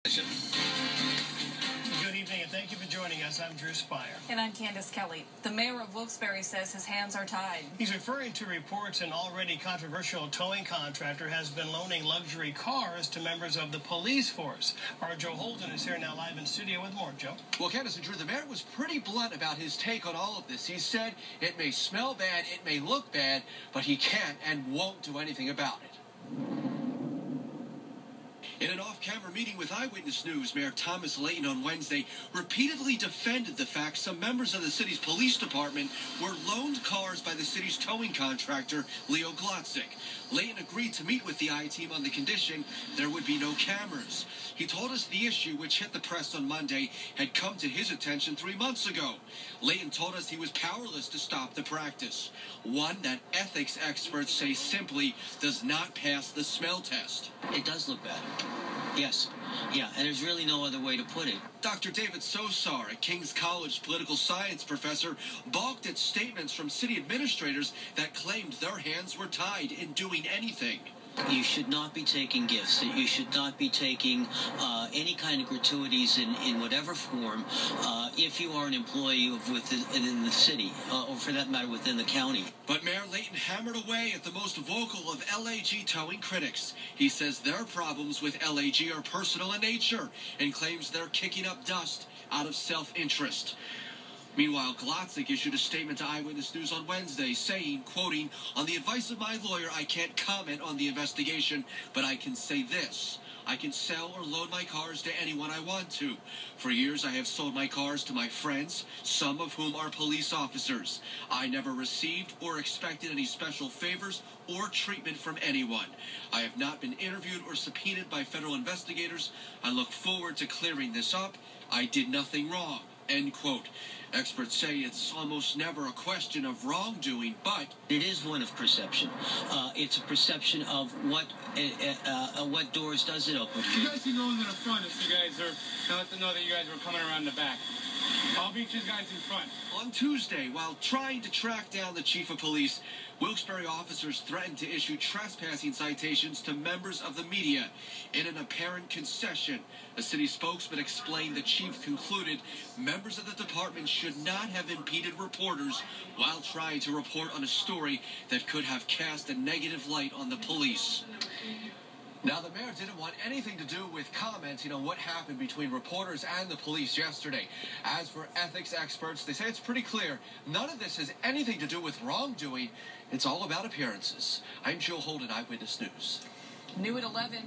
Good evening, and thank you for joining us. I'm Drew Spire. And I'm Candace Kelly. The mayor of Wilkes-Barre says his hands are tied. He's referring to reports an already controversial towing contractor has been loaning luxury cars to members of the police force. Our Joe Holden is here now live in studio with more. Joe? Well, Candace and Drew, the mayor was pretty blunt about his take on all of this. He said it may smell bad, it may look bad, but he can't and won't do anything about it. In an off-camera meeting with Eyewitness News, Mayor Thomas Layton on Wednesday repeatedly defended the fact some members of the city's police department were loaned cars by the city's towing contractor, Leo Glotzik. Layton agreed to meet with the I-team on the condition there would be no cameras. He told us the issue, which hit the press on Monday, had come to his attention 3 months ago. Layton told us he was powerless to stop the practice, one that ethics experts say simply does not pass the smell test. It does look bad. Yes. Yeah, and there's really no other way to put it. Dr. David Sosar, a King's College political science professor, balked at statements from city administrators that claimed their hands were tied in doing anything. You should not be taking gifts. You should not be taking any kind of gratuities in whatever form if you are an employee within the city, or for that matter, within the county. But Mayor Layton hammered away at the most vocal of LAG towing critics. He says their problems with LAG are personal in nature and claims they're kicking up dust out of self-interest. Meanwhile, Glotzik issued a statement to Eyewitness News on Wednesday saying, quoting, "On the advice of my lawyer, I can't comment on the investigation, but I can say this. I can sell or loan my cars to anyone I want to. For years, I have sold my cars to my friends, some of whom are police officers. I never received or expected any special favors or treatment from anyone. I have not been interviewed or subpoenaed by federal investigators. I look forward to clearing this up. I did nothing wrong." End quote. Experts say it's almost never a question of wrongdoing, but it is one of perception. It's a perception of what doors does it open. You guys can go into the front if you guys are, let them know that you guys were coming around the back. I'll meet you guys in front. On Tuesday, while trying to track down the chief of police, Wilkes-Barre officers threatened to issue trespassing citations to members of the media. In an apparent concession, a city spokesman explained the chief concluded members of the department should not have impeded reporters while trying to report on a story that could have cast a negative light on the police. Now, the mayor didn't want anything to do with commenting on what happened between reporters and the police yesterday. As for ethics experts, they say it's pretty clear none of this has anything to do with wrongdoing. It's all about appearances. I'm Joe Holden, Eyewitness News. New at 11.